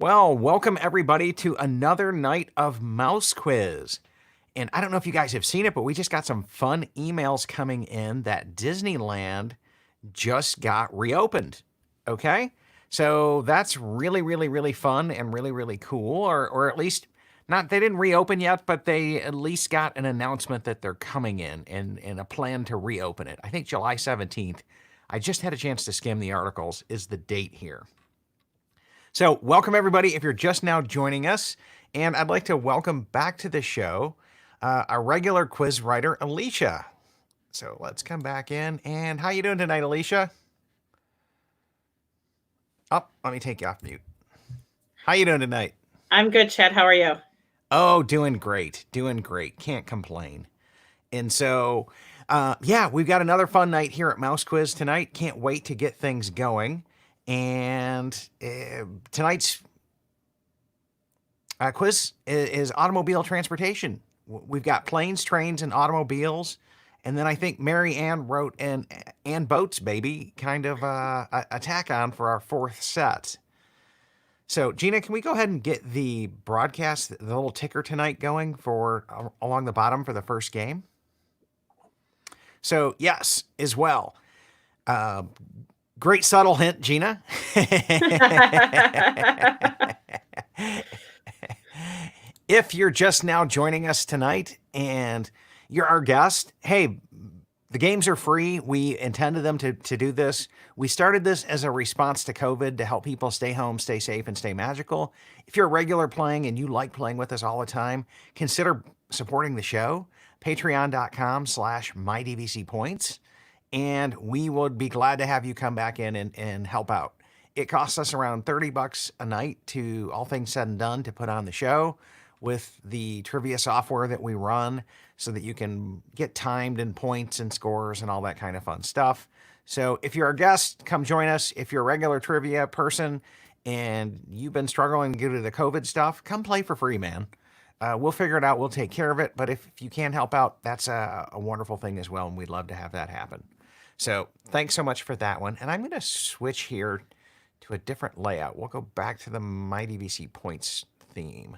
Well, welcome everybody to another night of Mouse Quiz. And I don't know if you guys have seen it, but we just got some fun emails coming in that Disneyland just got reopened. Okay? So that's really fun and really cool. Or at least, not, they didn't reopen yet, but they at least got an announcement that they're coming in and a plan to reopen it. I think July 17th. I just had a chance to skim the articles, is the date here. So welcome everybody if you're just now joining us, and I'd like to welcome back to the show our regular quiz writer, Alicia. So let's come back in, and how you doing tonight, Alicia? Oh, let me take you off mute. How you doing tonight? I'm good, Chad. How are you? Oh, doing great. Can't complain. And so, yeah, we've got another fun night here at Mouse Quiz tonight. Can't wait to get things going. And tonight's quiz is automobile transportation. We've got planes, trains, and automobiles. And then I think Mary Ann wrote and boats, baby, kind of a tack on for our fourth set. So, Gina, can we go ahead and get the broadcast, the little ticker tonight going for along the bottom for the first game? So, yes, as well. Great subtle hint, Gina. If you're just now joining us tonight and you're our guest, hey, the games are free. We intended them to do this. We started this as a response to COVID to help people stay home, stay safe, and stay magical. If you're a regular playing and you like playing with us all the time, consider supporting the show. Patreon.com/mydvcpoints. And we would be glad to have you come back in and help out. It costs us around $30 a night to, all things said and done, to put on the show with the trivia software that we run so that you can get timed and points and scores and all that kind of fun stuff. So if you're a guest, come join us. If you're a regular trivia person and you've been struggling due to the COVID stuff, come play for free, man. We'll figure it out. We'll take care of it. But if you can't help out, that's a wonderful thing as well, and we'd love to have that happen. So thanks so much for that one. And I'm going to switch here to a different layout. We'll go back to the MyDVC Points theme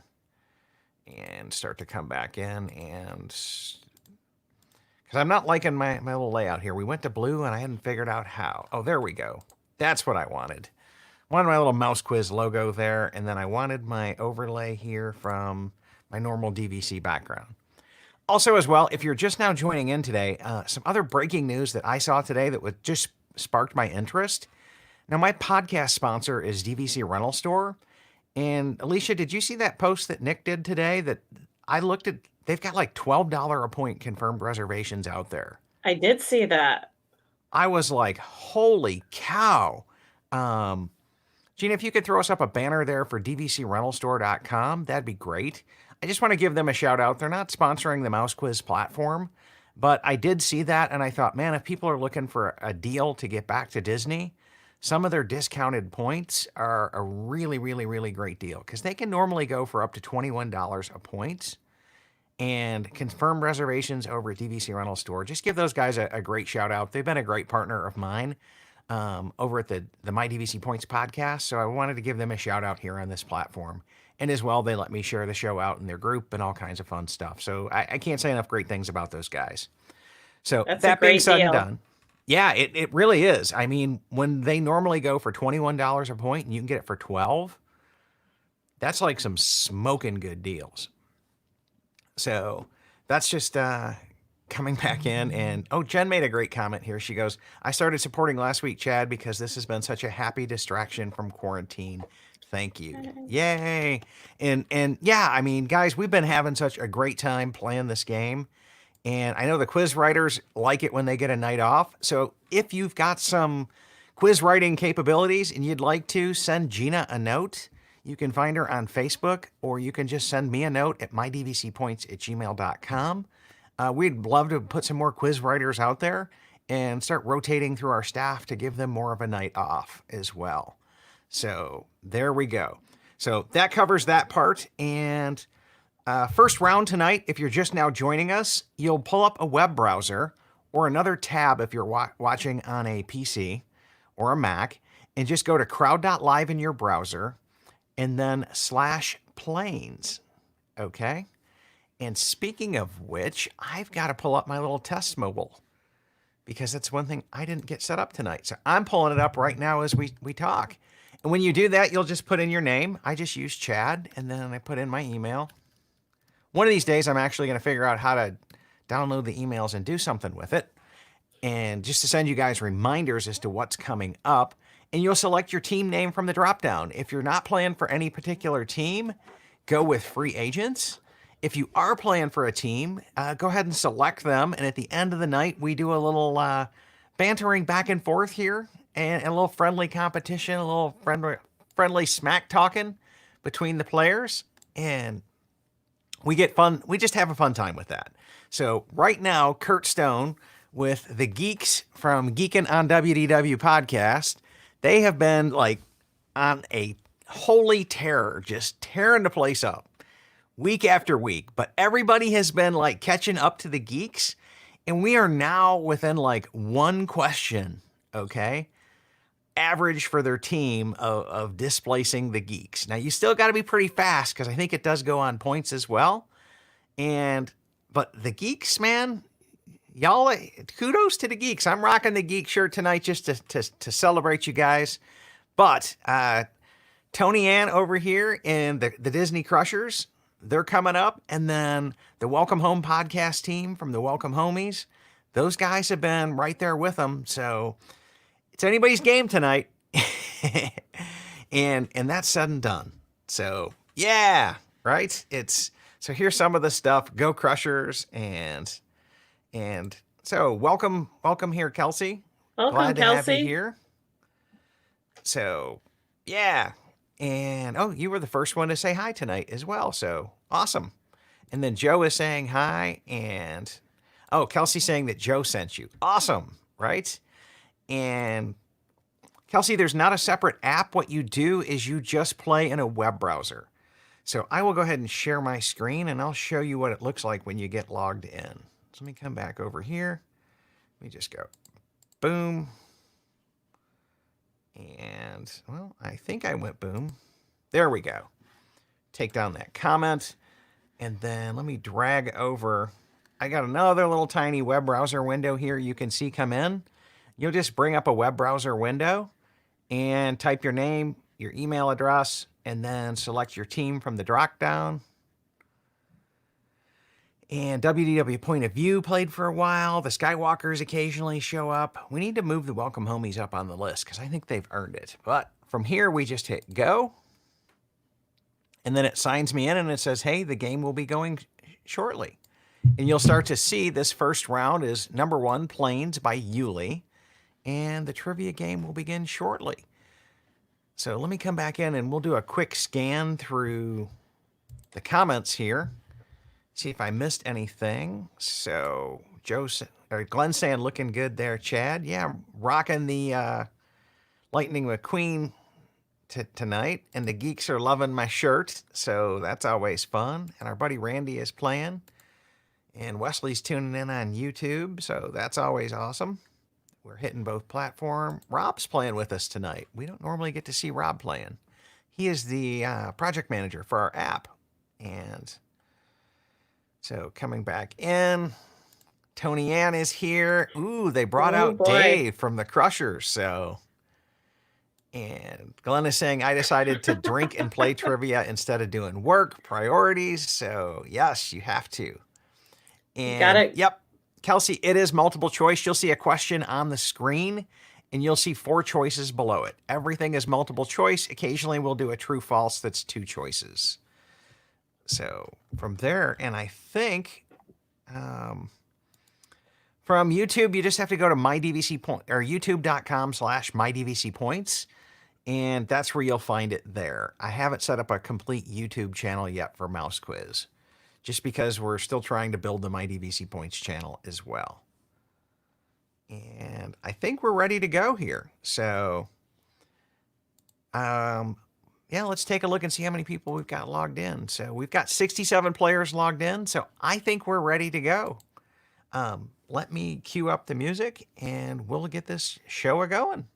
and start to come back in. And because I'm not liking my little layout here. We went to blue and I hadn't figured out how. Oh, there we go. That's what I wanted. Wanted my little Mouse Quiz logo there. And then I wanted my overlay here from my normal DVC background. Also, as well, if you're just now joining in today, some other breaking news that I saw today that would just sparked my interest. Now, my podcast sponsor is DVC Rental Store. And Alicia, did you see that post that Nick did today that I looked at? They've got like $12 a point confirmed reservations out there. I did see that. I was like, holy cow. Gina, if you could throw us up a banner there for dvcrentalstore.com, that'd be great. I just want to give them a shout out. They're not sponsoring the Mouse Quiz platform, but I did see that and I thought, man, if people are looking for a deal to get back to Disney, some of their discounted points are a really great deal because they can normally go for up to $21 a point. And confirmed reservations over at DVC Rental Store. Just give those guys a great shout out. They've been a great partner of mine over at the My DVC Points podcast. So I wanted to give them a shout out here on this platform. And as well, they let me share the show out in their group and all kinds of fun stuff. So I can't say enough great things about those guys. So that being said and done, yeah, it really is. I mean, when they normally go for $21 a point and you can get it for $12, that's like some smoking good deals. So that's just coming back in. And, oh, Jen made a great comment here. She goes, I started supporting last week, Chad, because this has been such a happy distraction from quarantine. Thank you. Yay. And yeah, I mean, guys, we've been having such a great time playing this game. And I know the quiz writers like it when they get a night off. So if you've got some quiz writing capabilities and you'd like to send Gina a note, you can find her on Facebook, or you can just send me a note at mydvcpoints@gmail.com. We'd love to put some more quiz writers out there and start rotating through our staff to give them more of a night off as well. So there we go. So that covers that part. And first round tonight, if you're just now joining us, you'll pull up a web browser or another tab if you're watching on a PC or a Mac, and just go to crowd.live in your browser. and then /planes. Okay. And speaking of which, I've got to pull up my little test mobile because that's one thing I didn't get set up tonight. So I'm pulling it up right now as we talk. And when you do that, you'll just put in your name. I just use Chad, and then I put in my email. One of these days, I'm actually going to figure out how to download the emails and do something with it. And just to send you guys reminders as to what's coming up. And you'll select your team name from the dropdown. If you're not playing for any particular team, go with free agents. If you are playing for a team, go ahead and select them. And at the end of the night, we do a little bantering back and forth here and a little friendly competition, a little friendly smack talking between the players. And we get fun. We just have a fun time with that. So right now, Kurt Stone with the geeks from Geekin' on WDW podcast, they have been like on a holy terror, just tearing the place up week after week. But everybody has been like catching up to the geeks, and we are now within like one question, okay? Average for their team of displacing the geeks. Now, you still got to be pretty fast because I think it does go on points as well. But the geeks, man, y'all, kudos to the geeks. I'm rocking the geek shirt tonight just to celebrate you guys. But Tony Ann over here in the Disney Crushers, they're coming up. And then the Welcome Home podcast team from the Welcome Homies, those guys have been right there with them. So it's anybody's game tonight. and that's said and done. So yeah, right? So here's some of the stuff. Go Crushers. And so welcome here, Kelsey. Welcome, Glad to Kelsey. have you here. So yeah. And oh, you were the first one to say hi tonight as well. So awesome. And then Joe is saying hi. And oh, Kelsey saying that Joe sent you. Awesome, right? And Kelsey, there's not a separate app. What you do is you just play in a web browser. So I will go ahead and share my screen, and I'll show you what it looks like when you get logged in. So let me come back over here. Let me just go boom. And, well, I think I went boom. There we go. Take down that comment. And then let me drag over. I got another little tiny web browser window here you can see come in. You'll just bring up a web browser window and type your name, your email address, and then select your team from the drop down. And WDW Point of View played for a while. The Skywalkers occasionally show up. We need to move the Welcome Homies up on the list because I think they've earned it. But from here, we just hit go. And then it signs me in and it says, hey, the game will be going shortly. And you'll start to see this first round is number 1, Planes by Ulli. And the trivia game will begin shortly. So let me come back in and we'll do a quick scan through the comments here. See if I missed anything. So Glenn saying looking good there, Chad. Yeah, rocking the Lightning McQueen tonight. And the geeks are loving my shirt. So that's always fun. And our buddy Randy is playing. And Wesley's tuning in on YouTube. So that's always awesome. We're hitting both platforms. Rob's playing with us tonight. We don't normally get to see Rob playing. He is the project manager for our app. And so coming back in, Tony Ann is here. Ooh, they brought out Dave from the Crushers. So, and Glenn is saying, I decided to drink and play trivia instead of doing work. Priorities. So yes, you have to. And got it. Yep. Kelsey, it is multiple choice. You'll see a question on the screen and you'll see 4 choices below it. Everything is multiple choice. Occasionally we'll do a true false that's 2 choices. So from there, and I think from YouTube, you just have to go to MyDVC point or youtube.com/MyDVCpoints. And that's where you'll find it there. I haven't set up a complete YouTube channel yet for Mouse Quiz, just because we're still trying to build the MyDVC Points channel as well. And I think we're ready to go here. So, yeah, let's take a look and see how many people we've got logged in. So we've got 67 players logged in. So I think we're ready to go. Let me cue up the music and we'll get this show a-going.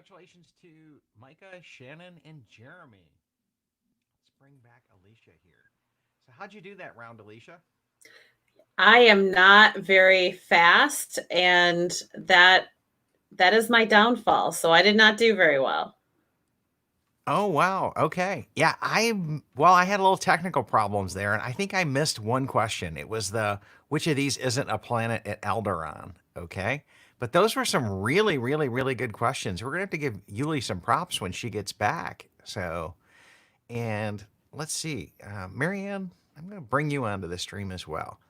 congratulations to Micah, Shannon, and Jeremy. Let's bring back Alicia here. So how'd you do that round, Alicia? I am not very fast, and that is my downfall. So I did not do very well. Oh, wow. Okay. Yeah, I had a little technical problems there, and I think I missed one question. It was which of these isn't a planet at Alderaan? Okay. But those were some really, really, really good questions. We're going to have to give Ulli some props when she gets back. So, and let's see. Marianne, I'm going to bring you onto the stream as well.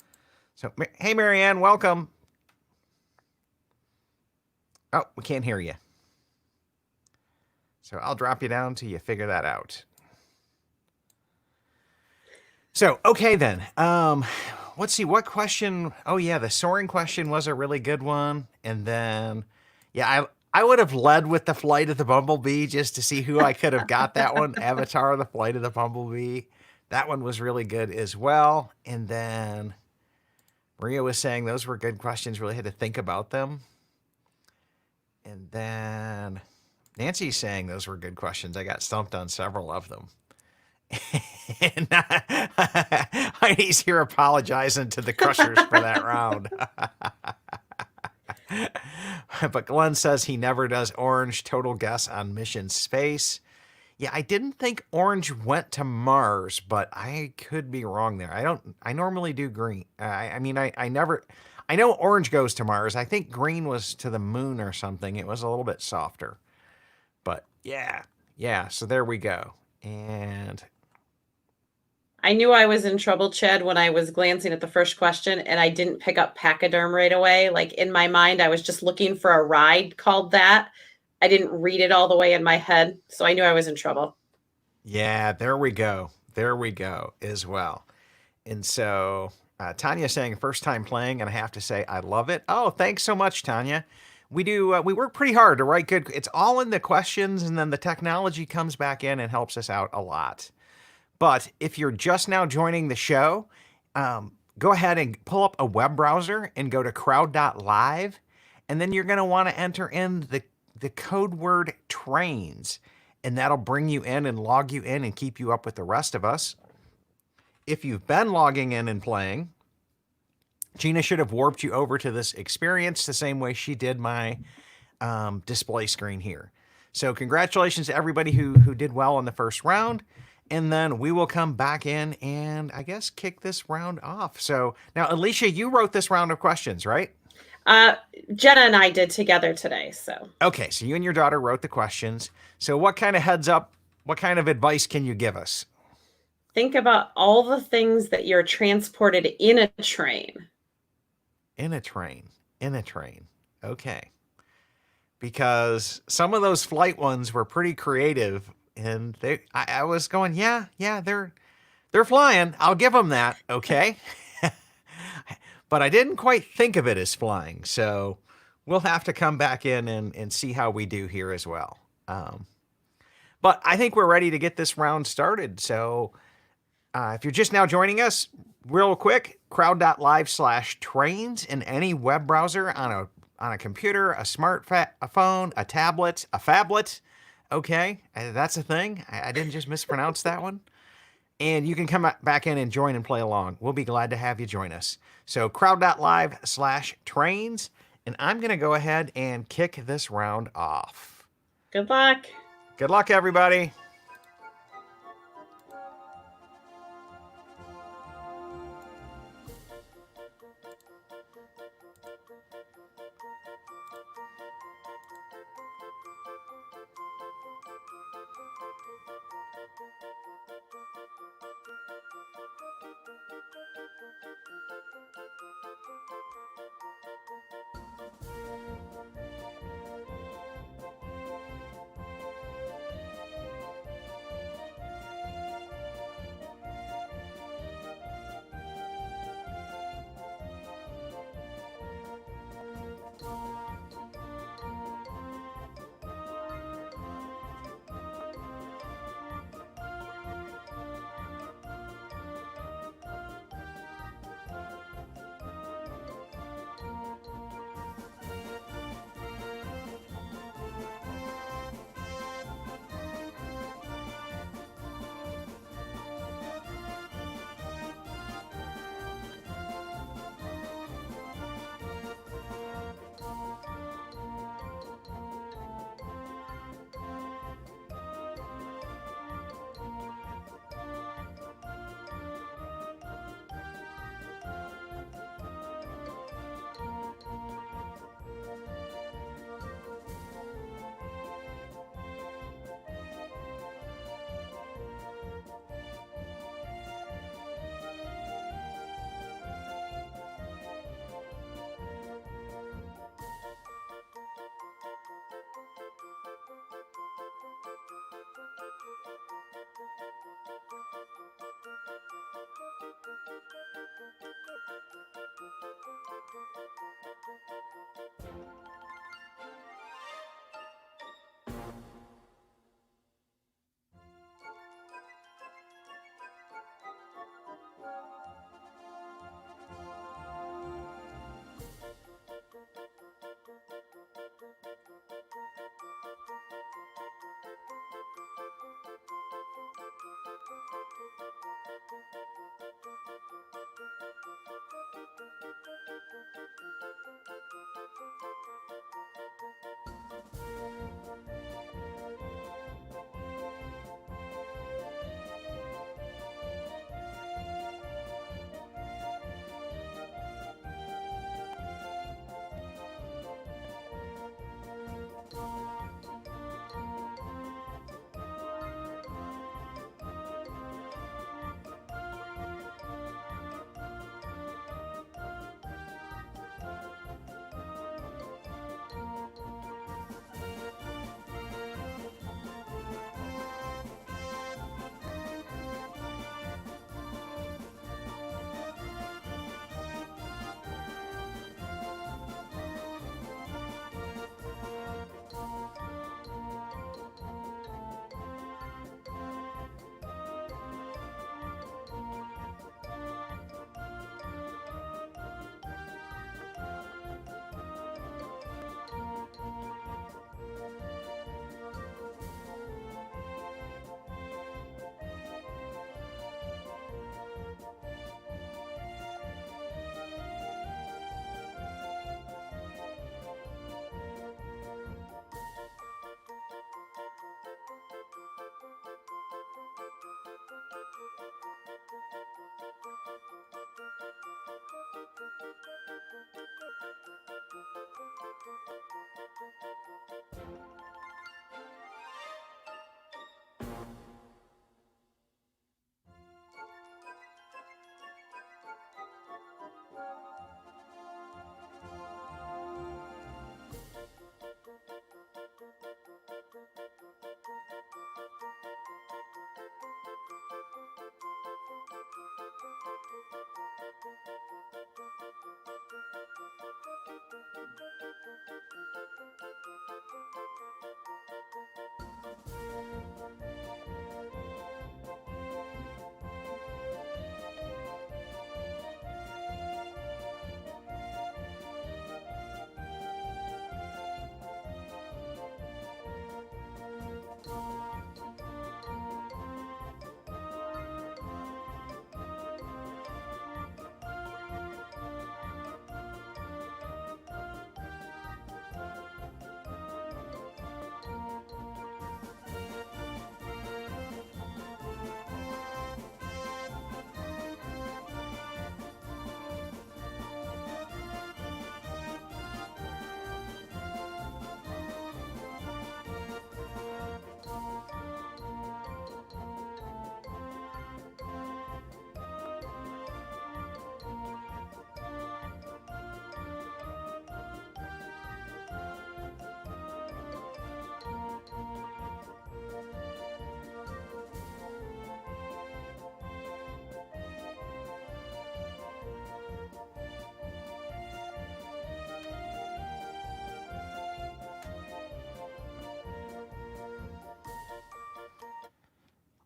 So, hey, Marianne, welcome. Oh, we can't hear you. So I'll drop you down till you figure that out. So, okay then. Let's see, what question? Oh yeah, the soaring question was a really good one. And then, yeah, I would have led with the flight of the Bumblebee just to see who I could have got that one. Avatar, the flight of the Bumblebee. That one was really good as well. And then Maria was saying those were good questions, really had to think about them. And then Nancy's saying those were good questions. I got stumped on several of them. And Heidi's here apologizing to the Crushers for that round. But Glenn says he never does orange. Total guess on Mission Space. Yeah, I didn't think orange went to Mars, but I could be wrong there. I normally do green. I know orange goes to Mars. I think green was to the moon or something. It was a little bit softer. But yeah, so there we go. And I knew I was in trouble, Chad, when I was glancing at the first question and I didn't pick up pachyderm right away. Like in my mind, I was just looking for a ride called that. I didn't read it all the way in my head, so I knew I was in trouble. yeah, there we go. There we go as well. And so Tanya saying first time playing, and I have to say I love it. Oh, thanks so much, Tanya. We work pretty hard to write good. It's all in the questions, and then the technology comes back in and helps us out a lot. But if you're just now joining the show, go ahead and pull up a web browser and go to crowd.live. And then you're going to want to enter in the code word trains. And that'll bring you in and log you in and keep you up with the rest of us. If you've been logging in and playing, Gina should have warped you over to this experience the same way she did my display screen here. So congratulations to everybody who did well in the first round. And then we will come back in and I guess kick this round off. So now, Alicia, you wrote this round of questions, right? Jenna and I did together today. So okay, so you and your daughter wrote the questions. So what kind of heads up, what kind of advice can you give us? Think about all the things that you're transported in a train. In a train. Okay. Because some of those flight ones were pretty creative. And I was going, yeah, they're flying. I'll give them that, okay? But I didn't quite think of it as flying, so we'll have to come back in and see how we do here as well. But I think we're ready to get this round started. So if you're just now joining us, real quick, crowd.live/trains in any web browser on a computer, a smartphone, a tablet, a phablet. Okay, that's a thing. I didn't just mispronounce that one. And you can come back in and join and play along. We'll be glad to have you join us. So crowd.live/trains. And I'm going to go ahead and kick this round off. Good luck. Good luck, everybody.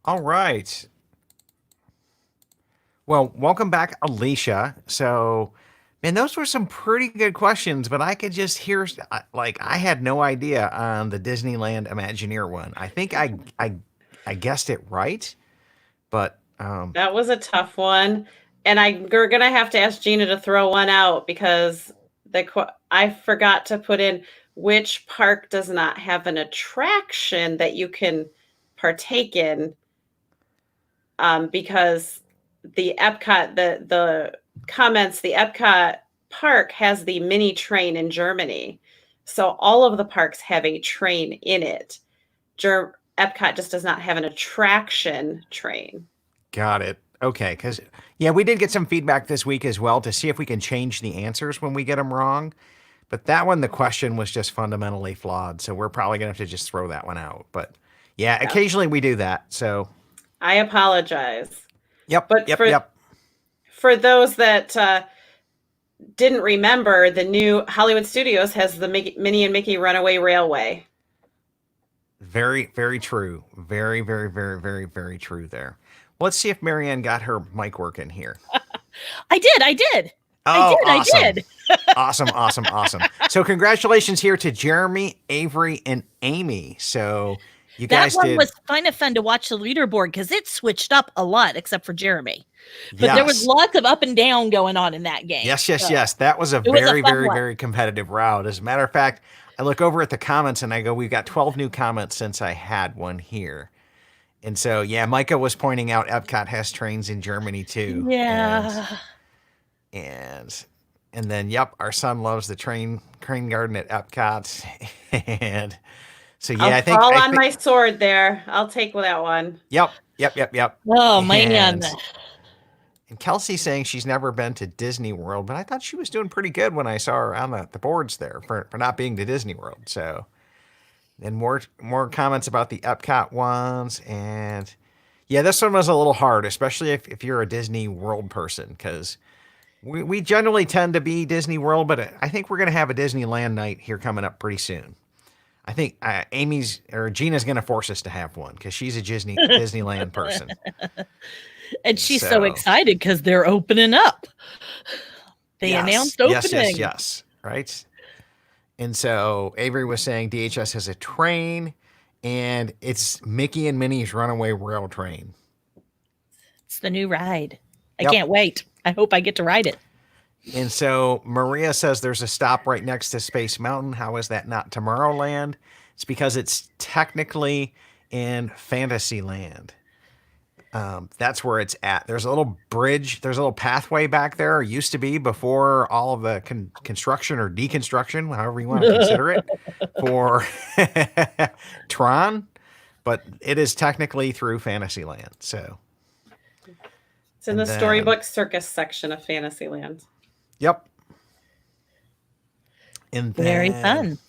All right. Well, welcome back, Alicia. So, man, those were some pretty good questions, but I could just hear like I had no idea on the Disneyland Imagineer one. I think I guessed it right, but That was a tough one. And we're going to have to ask Gina to throw one out because I forgot to put in which park does not have an attraction that you can partake in. Because the EPCOT, the comments, the EPCOT park has the mini train in Germany. So all of the parks have a train in it. EPCOT just does not have an attraction train. got it. Okay, because yeah, we did get some feedback this week as well to see if we can change the answers when we get them wrong. But that one, the question was just fundamentally flawed. So we're probably going to have to just throw that one out. But yeah, occasionally we do that. So I apologize. Yep. But yep. For those that didn't remember, the new Hollywood Studios has the Minnie and Mickey Runaway Railway. Very, very true. Very, very, very, very, very true there. Let's see if Marianne got her mic working here. I did. Oh, I did. Awesome. So congratulations here to Jeremy, Avery, and Amy. So you guys That one was kind of fun to watch the leaderboard because it switched up a lot, except for Jeremy. But there was lots of up and down going on in that game. Yes. That was a very, very, very competitive route. As a matter of fact, look over at the comments and I go, we've got 12 new comments since I had one here. And so, yeah, Micah was pointing out Epcot has trains in Germany too. Yeah. And then, yep, our son loves the train garden at Epcot. And so, yeah, I'll I think fall on my sword there. I'll take that one. Yep. Oh, man. And Kelsey saying she's never been to Disney World, but I thought she was doing pretty good when I saw her on the boards there for not being to Disney World. So, and more comments about the Epcot ones. And yeah, this one was a little hard, especially if you're a Disney World person, because we generally tend to be Disney World, but I think we're going to have a Disneyland night here coming up pretty soon. I think Gina's going to force us to have one because she's a Disneyland person. And she's so excited because they're opening up. They announced opening. Yes. Right. And so Avery was saying DHS has a train, and it's Mickey and Minnie's Runaway Rail Train. It's the new ride. I can't wait. I hope I get to ride it. And so Maria says there's a stop right next to Space Mountain. How is that not Tomorrowland? It's because it's technically in Fantasyland. That's where it's at. There's a little bridge. There's a little pathway back there. Or used to be before all of the construction or deconstruction, however you want to consider it, for Tron. But it is technically through Fantasyland. So it's in the Storybook Circus section of Fantasyland. Yep. And then, very fun.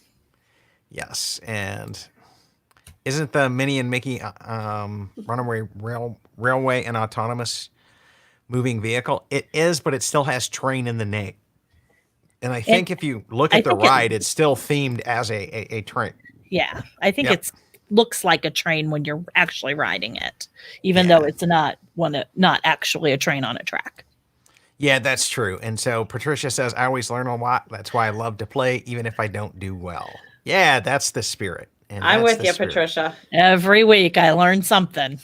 Yes, and isn't the Minnie and Mickey Runaway Railway an autonomous moving vehicle? It is, but it still has train in the name. And I think if you look at the ride, it's still themed as a train. Yeah, I think it looks like a train when you're actually riding it, even though it's not actually a train on a track. Yeah, that's true. And so Patricia says, I always learn a lot. That's why I love to play, even if I don't do well. Yeah, that's the spirit. And I'm with you, Patricia. Every week I learn something.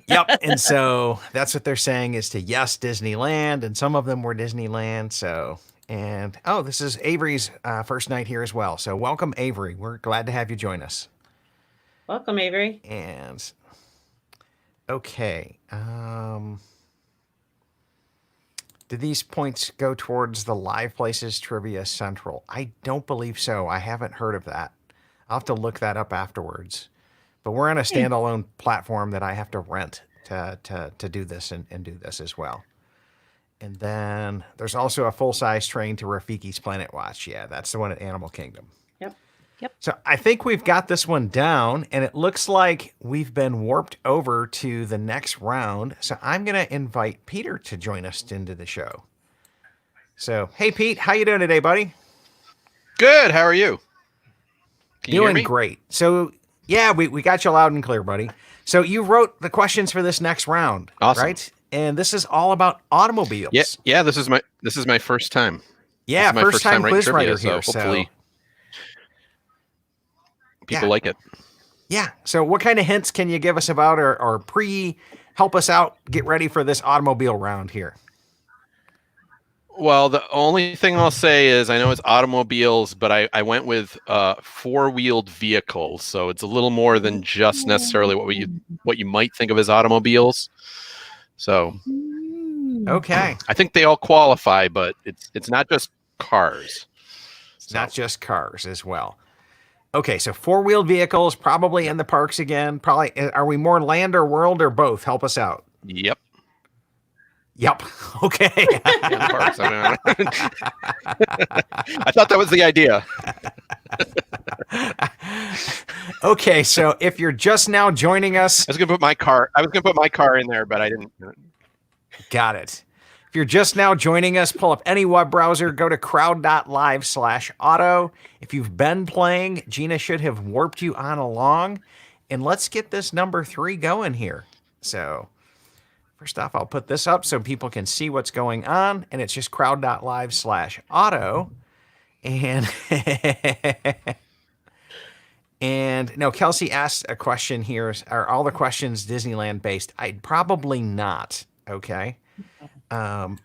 Yep. And so that's what they're saying is to yes, Disneyland. And some of them were Disneyland. So, and this is Avery's first night here as well. So welcome, Avery. We're glad to have you join us. Welcome, Avery. And okay. Did these points go towards the Live Places Trivia Central? I don't believe so. I haven't heard of that. I'll have to look that up afterwards. But we're on a standalone platform that I have to rent to do this and do this as well. And then there's also a full-size train to Rafiki's Planet Watch. Yeah, that's the one at Animal Kingdom. Yep. So I think we've got this one down, and it looks like we've been warped over to the next round. So I'm going to invite Peter to join us into the show. So, hey, Pete, how you doing today, buddy? Good. How are you? Can you hear me? Doing great. So, yeah, we got you loud and clear, buddy. So you wrote the questions for this next round, right? And this is all about automobiles. Yeah. This is my first time. Yeah, first time quiz writer here. So hopefully. People like it. Yeah. So what kind of hints can you give us about or help us out, get ready for this automobile round here? Well, the only thing I'll say is I know it's automobiles, but I went with four-wheeled vehicles. So it's a little more than just necessarily what you might think of as automobiles. So okay. I think they all qualify, but it's not just cars. It's not just cars as well. Okay, so four-wheeled vehicles, probably in the parks again. Probably, are we more land or world or both? Help us out. Yep. Okay. Parks, I thought that was the idea. Okay, so if you're just now joining us, I was gonna put my car in there, but I didn't. Got it. If you're just now joining us, pull up any web browser, go to crowd.live/auto. If you've been playing, Gina should have warped you on along. And let's get this number 3 going here. So first off, I'll put this up so people can see what's going on. And it's just crowd.live/auto. And no, Kelsey asked a question here. Are all the questions Disneyland based? I'd probably not. Okay.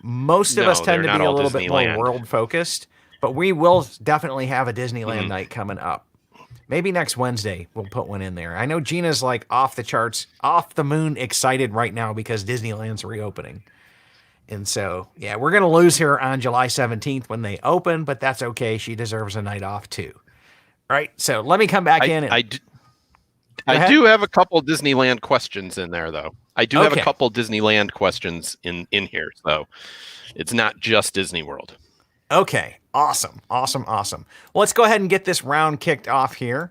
Most of us tend to be a little bit more world focused, but we will definitely have a Disneyland night coming up. Maybe next Wednesday we'll put one in there. I know Gina's like off the charts, off the moon excited right now because Disneyland's reopening. And so, yeah, we're going to lose her on July 17th when they open, but that's okay. She deserves a night off too. All right, so let me come back in. And, I do have a couple Disneyland questions in there, though. I do have a Okay. couple Disneyland questions in here, so it's not just Disney World. Okay, awesome. Well, let's go ahead and get this round kicked off here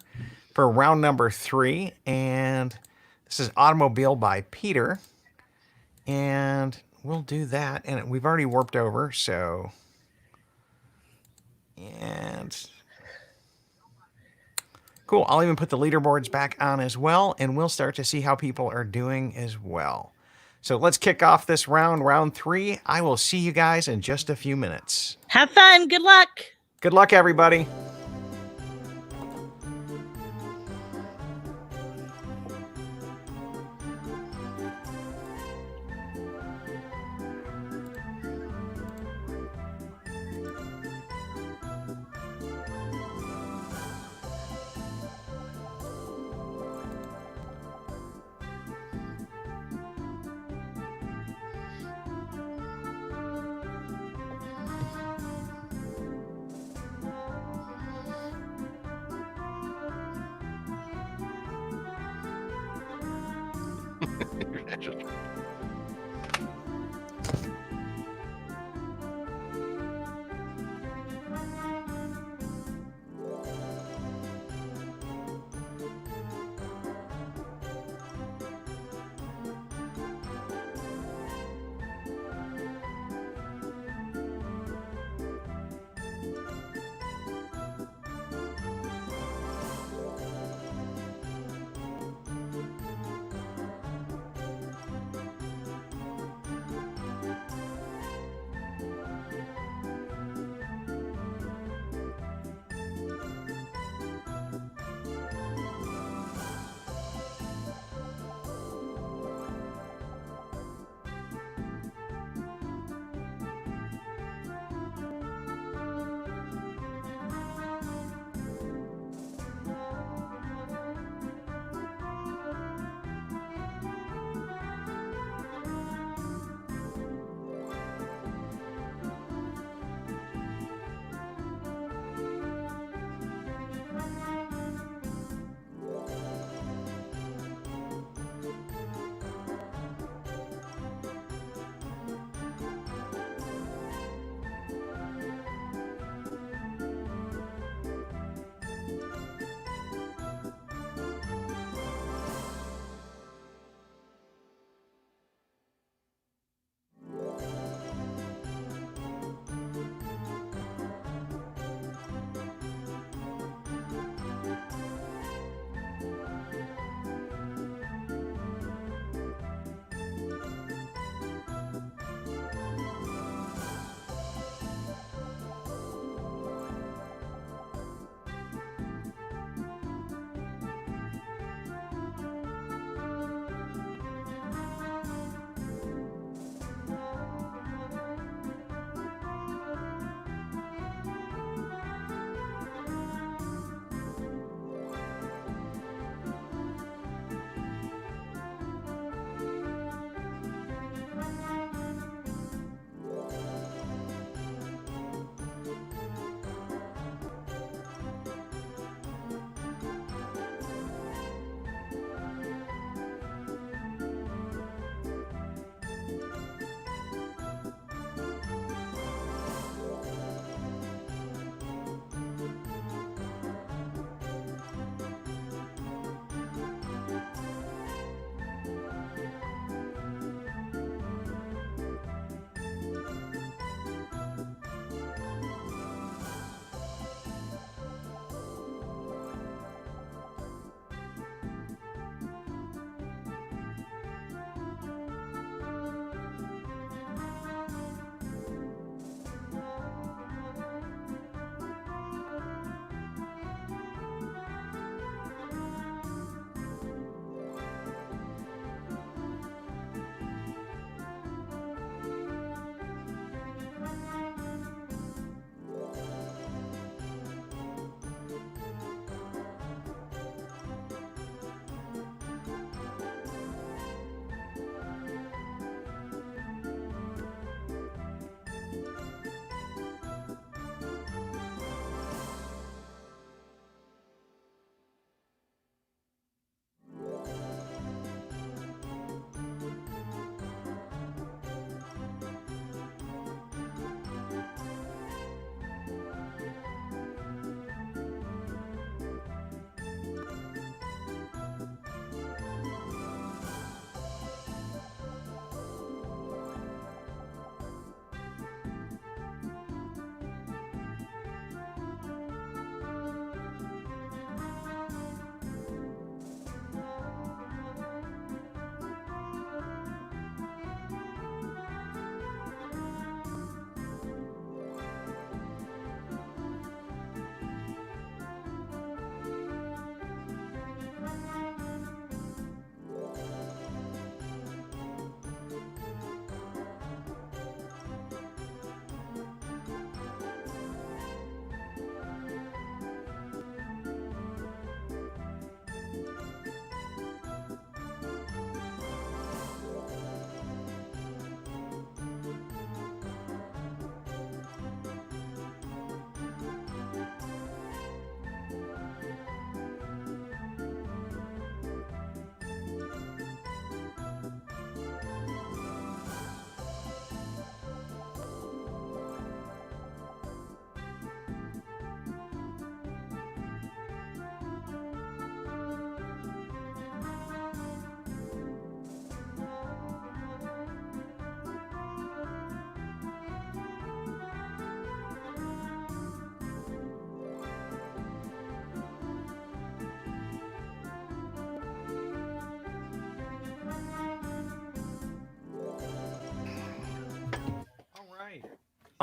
for round number 3. And this is Automobile by Peter. And we'll do that. And we've already warped over, so... And... Cool, I'll even put the leaderboards back on as well, and we'll start to see how people are doing as well. So let's kick off this round 3. I will see you guys in just a few minutes. Have fun. Good luck. Good luck, everybody.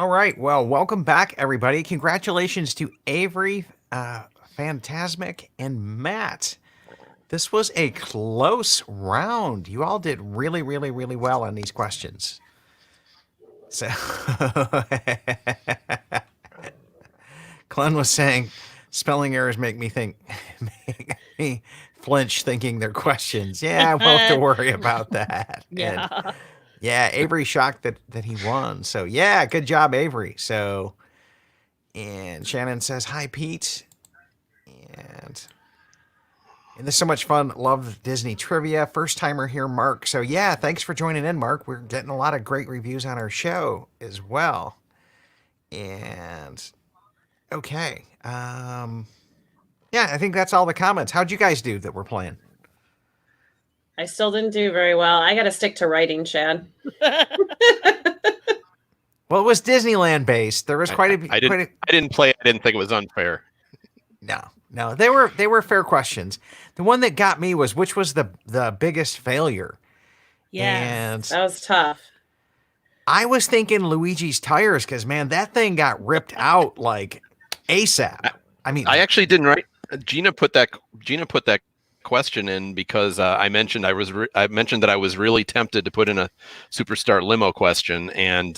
All right. Well, welcome back, everybody. Congratulations to Avery, Phantasmic, and Matt. This was a close round. You all did really, really, really well on these questions. So, Glenn was saying, spelling errors make me flinch thinking they're questions. Yeah, I won't have to worry about that. Yeah. And yeah, Avery shocked that he won. So yeah, good job, Avery. So, and Shannon says, hi, Pete. And this is so much fun. Love Disney trivia. First timer here, Mark. So yeah, thanks for joining in, Mark. We're getting a lot of great reviews on our show as well. And okay. Yeah, I think that's all the comments. How'd you guys do that we're playing? I still didn't do very well. I got to stick to writing, Chad. Well, it was Disneyland based. There was I didn't play. I didn't think it was unfair. No, they were fair questions. The one that got me was which was the biggest failure. Yeah. And That was tough. I was thinking Luigi's tires because man, that thing got ripped out like ASAP. I mean, I actually didn't write. Gina put that question in because I mentioned that I was really tempted to put in a Superstar limo question, and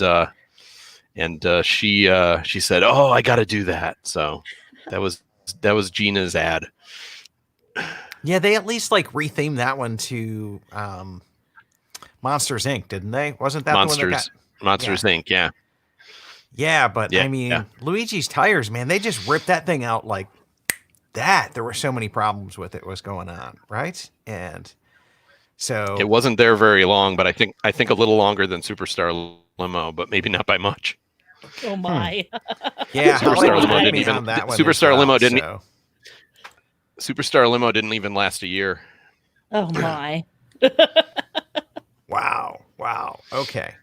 she said, "Oh, I got to do that." So that was Gina's ad. yeah, they at least like rethemed that one to Monsters Inc., didn't they? Wasn't that Monsters the one that got... Monsters Inc. Yeah. Yeah, but Yeah, I mean, yeah. Luigi's tires, man, they just ripped that thing out like that. There were so many problems with it was going on, right? And so It wasn't there very long, but I think a little longer than Superstar limo, but maybe not by much. Oh my. yeah, Superstar Holly limo had didn't me even- on that one Superstar as well, limo didn't- so- Superstar limo didn't even last a year. Oh my. Wow. Okay.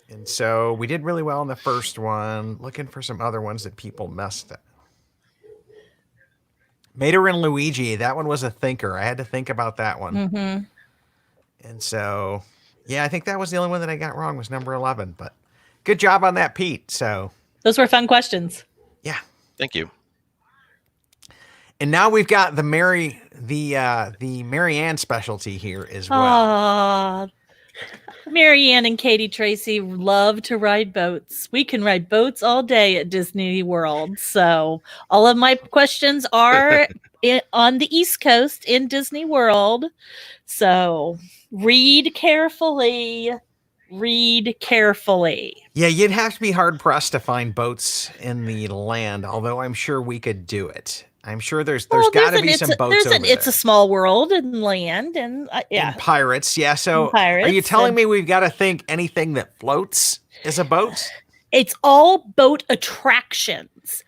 And so we did really well in the first one. Looking for some other ones that people messed up. Mater and Luigi, that one was a thinker. I had to think about that one. Mm-hmm. And so, yeah, I think that was the only one that I got wrong was number 11. But good job on that, Pete. So, Those were fun questions. yeah. Thank you. And now we've got the Mary Ann specialty here as well. Aw. Mary Ann and Katie Tracy love to ride boats. We can ride boats all day at Disney World. So all of my questions are on the East Coast in Disney World. So read carefully. Yeah, you'd have to be hard pressed to find boats in the land, although I'm sure we could do it. I'm sure there's got to be some boats over there. It's a small world and land and yeah. And pirates, yeah. So Pirates are you telling me we've got to think anything that floats is a boat? It's all boat attractions.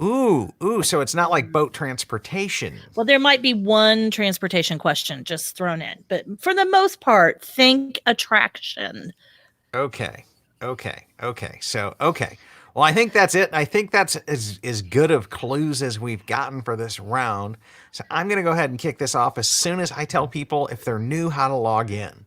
Ooh. So it's not like boat transportation. Well, there might be one transportation question just thrown in, but for the most part, think attraction. Okay. So, okay. Well, I think that's it. I think that's as good of clues as we've gotten for this round. So I'm going to go ahead and kick this off as soon as I tell people if they're new how to log in.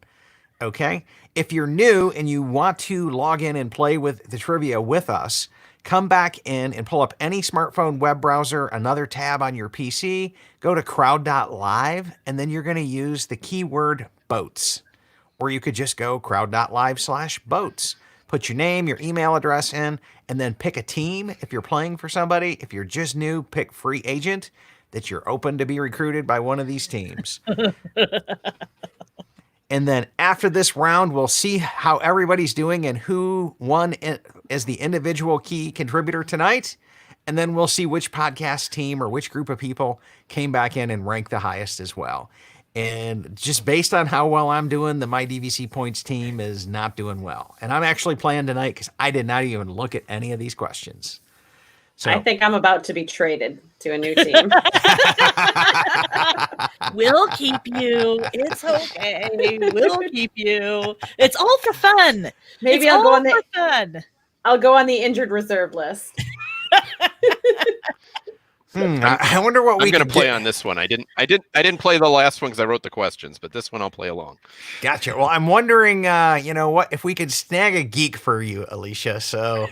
Okay? If you're new and you want to log in and play with the trivia with us, come back in and pull up any smartphone web browser, another tab on your PC, go to crowd.live, and then you're going to use the keyword boats. Or you could just go crowd.live/boats. Put your name, your email address in, and then pick a team if you're playing for somebody. If you're just new, pick free agent that you're open to be recruited by one of these teams. And then after this round, we'll see how everybody's doing and who won as the individual key contributor tonight. And then we'll see which podcast team or which group of people came back in and ranked the highest as well. And just based on how well I'm doing, the My DVC Points team is not doing well. And I'm actually playing tonight because I did not even look at any of these questions. So I think I'm about to be traded to a new team. We'll keep you. It's okay. We'll keep you. It's all for fun. Maybe It's I'll go all on for fun. I'll go on the injured reserve list. I wonder what I'm we going to could play do. on this one. I didn't play the last one because I wrote the questions, but this one I'll play along. Gotcha. Well, I'm wondering, what if we could snag a geek for you, Alicia. So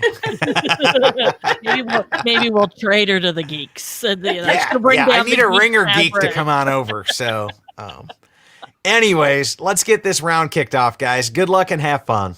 maybe we'll trade her to the geeks. I need a ringer geek to come on over. So, anyways, let's get this round kicked off, guys. Good luck and have fun.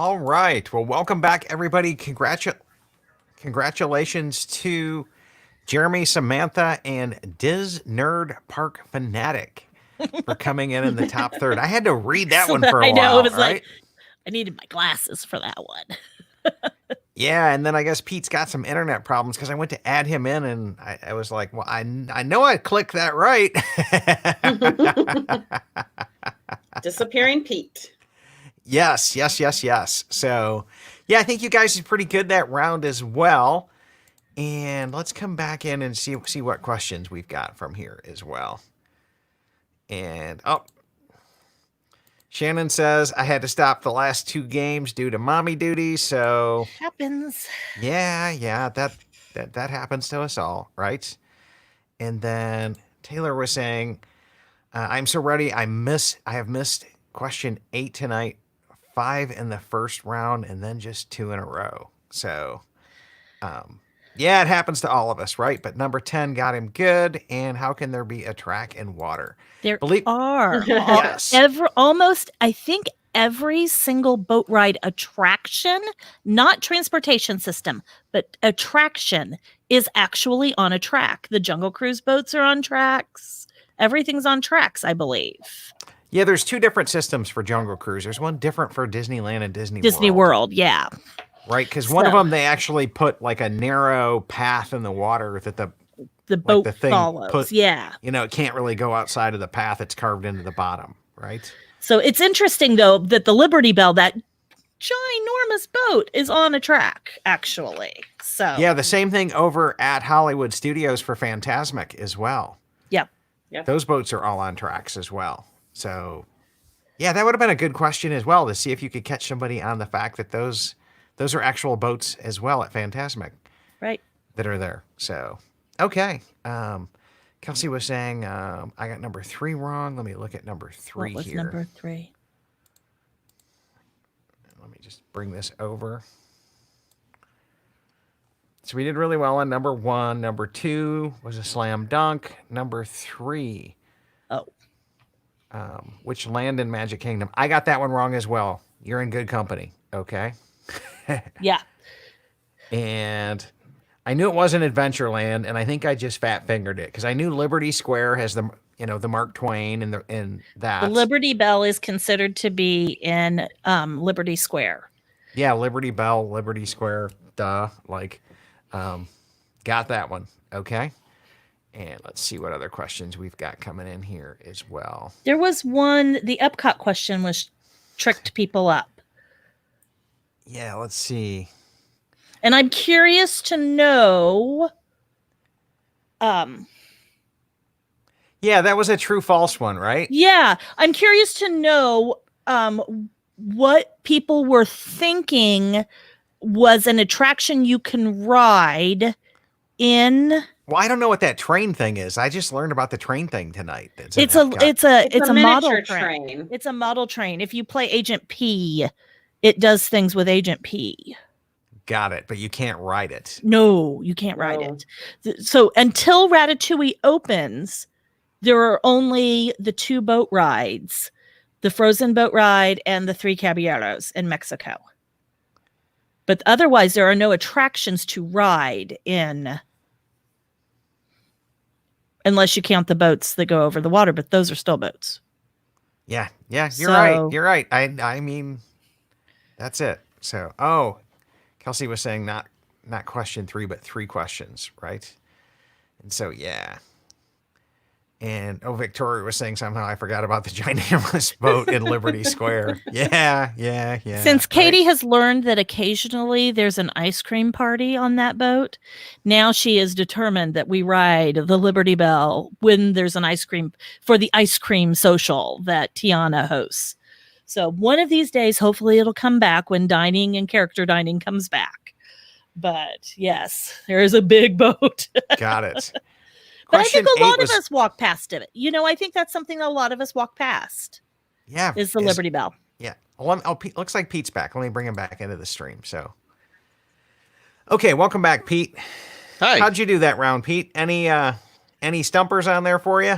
All right. Well, welcome back, everybody. Congratulations to Jeremy, Samantha, and Diz Nerd Park Fanatic for coming in the top third. I had to read that one for a I know, while. it was right? like, I needed my glasses for that one. Yeah, and then I guess Pete's got some internet problems because I went to add him in, and I was like, well, I know I clicked that right. Disappearing Pete. Yes. So, yeah, I think you guys did pretty good that round as well. And let's come back in and see what questions we've got from here as well. And, Shannon says, I had to stop the last 2 games due to mommy duty, so... Happens. Yeah, that happens to us all, right? And then Taylor was saying, I'm so ready. I have missed question 8 tonight, 5 in the first round, and then just 2 in a row. So, yeah, it happens to all of us, right? But number 10 got him good. And how can there be a track in water? There are. Yes. Almost, I think every single boat ride attraction, not transportation system, but attraction is actually on a track. The Jungle Cruise boats are on tracks. Everything's on tracks, I believe. Yeah, there's 2 different systems for Jungle Cruise. There's one different for Disneyland and Disney World, yeah. Right, because one of them, they actually put like a narrow path in the water that the boat the thing follows. Yeah. It can't really go outside of the path. It's carved into the bottom, right? So it's interesting, though, that the Liberty Bell, that ginormous boat, is on a track, actually. So yeah, the same thing over at Hollywood Studios for Fantasmic as well. Yep. Those boats are all on tracks as well. So, yeah, that would have been a good question as well, to see if you could catch somebody on the fact that those are actual boats as well at Fantasmic. Right. That are there. So, okay. Kelsey was saying, I got number 3 wrong. Let me look at number 3 what was here. number 3? Let me just bring this over. So we did really well on number 1. Number 2 was a slam dunk. Number 3. Which land in Magic Kingdom? I got that one wrong as well. You're in good company. Okay. Yeah. And I knew it wasn't Adventureland, and I think I just fat fingered it because I knew Liberty Square has the Mark Twain and that. The Liberty Bell is considered to be in Liberty Square. Yeah, Liberty Bell, Liberty Square, got that one. Okay. And let's see what other questions we've got coming in here as well. There was one, the Epcot question was tricked people up. Yeah, let's see. And I'm curious to know. Yeah, that was a true false one, right? Yeah, I'm curious to know what people were thinking was an attraction you can ride in. Well, I don't know what that train thing is. I just learned about the train thing tonight. It's a model miniature train. It's a model train. If you play Agent P, it does things with Agent P. Got it, but you can't ride it. No, you can't ride it. So until Ratatouille opens, there are only the 2 boat rides, the Frozen boat ride and the 3 Caballeros in Mexico. But otherwise, there are no attractions to ride in, unless you count the boats that go over the water, but those are still boats. Yeah, you're right. I mean, that's it. So, Kelsey was saying not question 3, but 3 questions, right? And so, yeah. And Victoria was saying somehow I forgot about the ginormous boat in Liberty Square. Yeah. Since Katie has learned that occasionally there's an ice cream party on that boat, now she is determined that we ride the Liberty Bell when there's an ice cream for the ice cream social that Tiana hosts. So one of these days, hopefully it'll come back when dining and character dining comes back. But yes, there is a big boat. Got it. But I think a lot of us walk past it. I think that's something that a lot of us walk past. Yeah. Is the Liberty Bell. Yeah. Well, looks like Pete's back. Let me bring him back into the stream. So, okay. Welcome back, Pete. Hi. How'd you do that round, Pete? Any stumpers on there for you?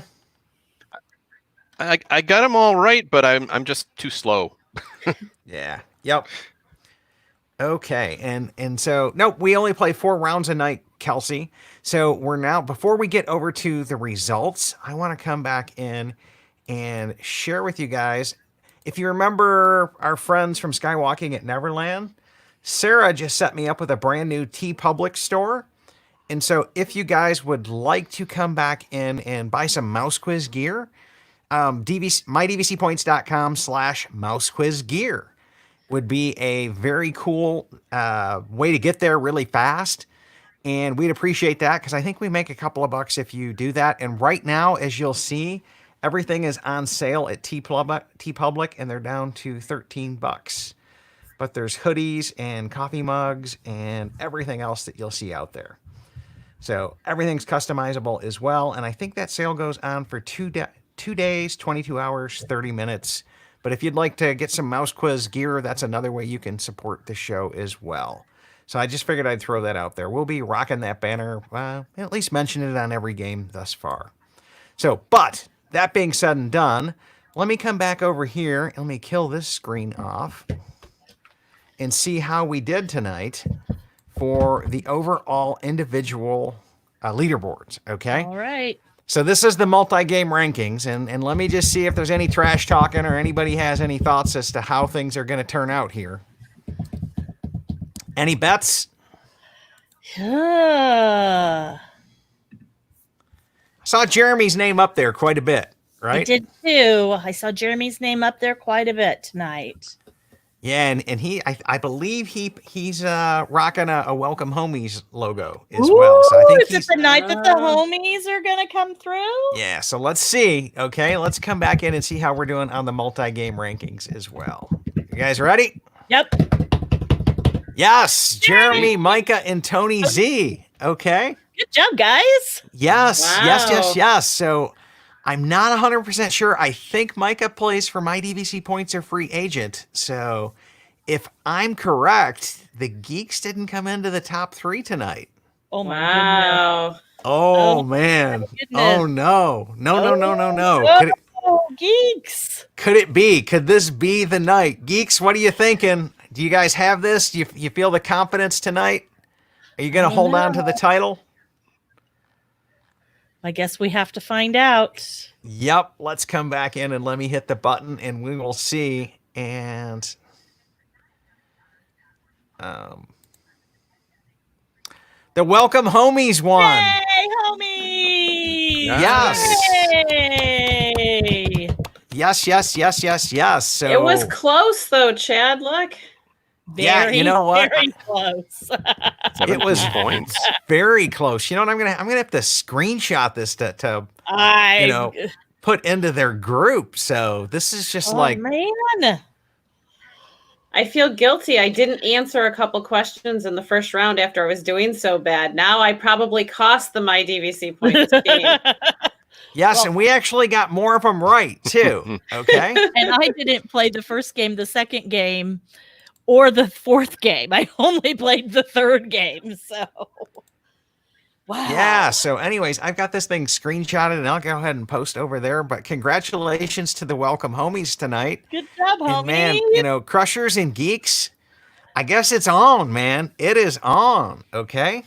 I got them all right, but I'm just too slow. Yeah. Yep. Okay, and so nope, we only play 4 rounds a night, Kelsey. So we're now, before we get over to the results, I want to come back in and share with you guys. If you remember our friends from Skywalking at Neverland, Sarah just set me up with a brand new TeePublic store. And so if you guys would like to come back in and buy some Mouse Quiz gear, mydvcpoints.com/mousequizgear would be a very cool way to get there really fast. And we'd appreciate that because I think we make a couple of bucks if you do that. And right now, as you'll see, everything is on sale at TeePublic, and they're down to $13. But there's hoodies and coffee mugs and everything else that you'll see out there. So everything's customizable as well. And I think that sale goes on for 2 days, 22 hours, 30 minutes. But if you'd like to get some Mouse Quiz gear, that's another way you can support the show as well. So I just figured I'd throw that out there. We'll be rocking that banner, at least mention it on every game thus far. So, but that being said and done, let me come back over here. Let me kill this screen off and see how we did tonight for the overall individual leaderboards, okay? All right. So this is the multi-game rankings, and let me just see if there's any trash talking or anybody has any thoughts as to how things are going to turn out here. Any bets? I Saw Jeremy's name up there quite a bit, right? did too. I saw Jeremy's name up there quite a bit tonight. Yeah, and I believe he's rocking a Welcome Homies logo as well. So I think is it the night that the homies are gonna come through? Yeah, so let's see. Okay, let's come back in and see how we're doing on the multi-game rankings as well. You guys ready? Yep. Yes, Jeremy, Micah, and Tony Z. Okay. Good job, guys. Yes, Wow. yes. So I'm not 100% sure. I think Micah plays for My DVC Points or Free Agent. So if I'm correct, the Geeks didn't come into the top 3 tonight. Oh my Wow. Oh, man. goodness. Oh, no. No. Oh, geeks. Could it be? Could this be the night? Geeks, what are you thinking? Do you guys have this? Do you feel the confidence tonight? Are you going to hold on to the title? I guess we have to find out. Yep. Let's come back in and let me hit the button and we will see. And the Welcome Homies won. Yay, homies! Yes. Yay! Yes. So It was close though, Chad. Look. Yeah, you know what? Very close. it was 17 points. very close. You know what? I'm gonna have to screenshot this to put into their group. So this is just man. I feel guilty. I didn't answer a couple questions in the first round after I was doing so bad. Now I probably cost the My DVC Points team. Yes, and we actually got more of them right too. Okay. And I didn't play the first game, the second game, or the fourth game. I only played the third game. So, wow. Yeah. So, anyways, I've got this thing screenshotted, and I'll go ahead and post over there. But congratulations to the Welcome Homies tonight. Good job, homie. And man, Crushers and Geeks, I guess it's on, man. It is on. Okay.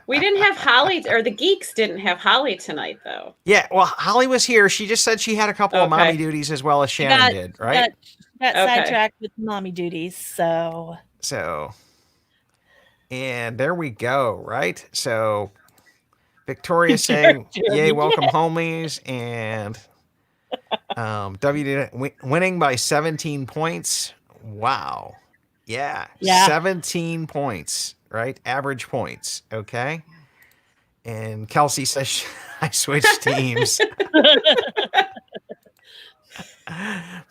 We didn't have Holly, or the Geeks didn't have Holly tonight, though. Yeah, well, Holly was here. She just said she had a couple of Okay. mommy duties as well as Shannon did, right? Got Okay. sidetracked with mommy duties. So, and there we go, right? So, Victoria saying, "Yay, welcome homies," and WDW winning by 17 points. Wow, yeah, 17 points, right? Average points, okay. And Kelsey says, "I switched teams."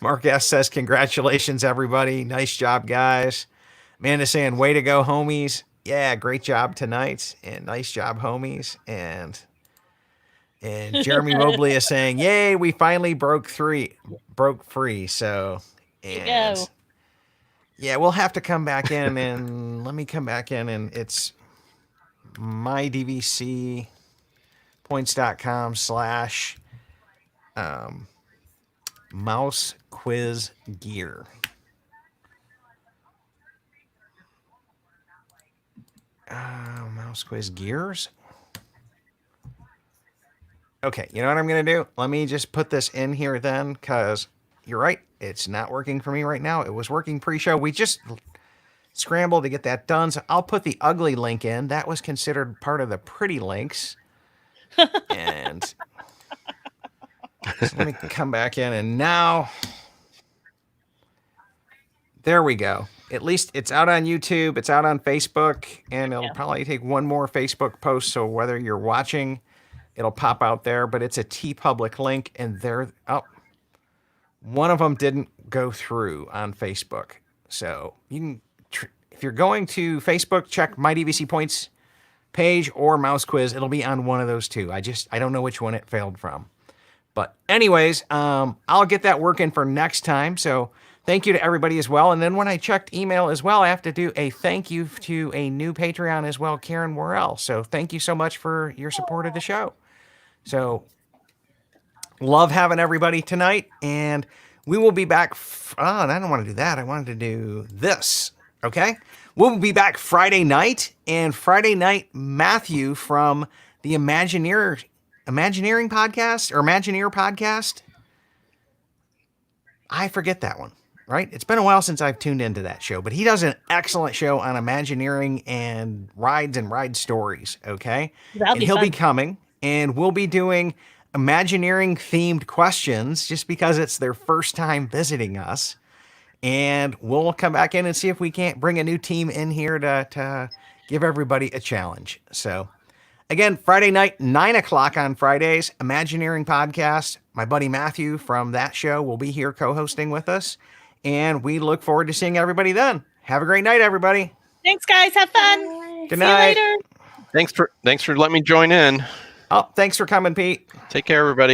Mark S says, "Congratulations, everybody. Nice job, guys." Amanda saying, "Way to go, homies." Yeah, great job tonight. And nice job, homies. And Jeremy Mobley is saying, "Yay, we finally broke free." So, and yeah, we'll have to come back in and let me come back in, and it's mydvcpoints.com/mouse quiz gear. Mouse quiz gears. Okay, you know what I'm going to do? Let me just put this in here then, because you're right. It's not working for me right now. It was working pre-show. We just scrambled to get that done. So I'll put the ugly link in. That was considered part of the pretty links. And so let me come back in. And now, there we go. At least it's out on YouTube. It's out on Facebook. And it'll probably take one more Facebook post. So whether you're watching, it'll pop out there, but it's a TeePublic link, and one of them didn't go through on Facebook. So you can, if you're going to Facebook, check My DVC Points page or Mouse Quiz. It'll be on one of those two. I don't know which one it failed from. But anyways, I'll get that working for next time. So thank you to everybody as well. And then when I checked email as well, I have to do a thank you to a new Patreon as well, Karen Worrell. So thank you so much for your support of the show. So, love having everybody tonight, and we will be back. I don't want to do that. I wanted to do this, okay? We'll be back Friday night, and Friday night, Matthew from the Imagineering podcast, or Imagineer podcast. I forget that one, right? It's been a while since I've tuned into that show, but he does an excellent show on Imagineering and ride stories, okay? And he'll be coming. And we'll be doing Imagineering-themed questions just because it's their first time visiting us. And we'll come back in and see if we can't bring a new team in here to give everybody a challenge. So, again, Friday night, 9 o'clock on Fridays, Imagineering podcast. My buddy Matthew from that show will be here co-hosting with us. And we look forward to seeing everybody then. Have a great night, everybody. Thanks, guys. Have fun. Good night. See you later. Thanks for letting me join in. Oh, thanks for coming, Pete. Take care, everybody.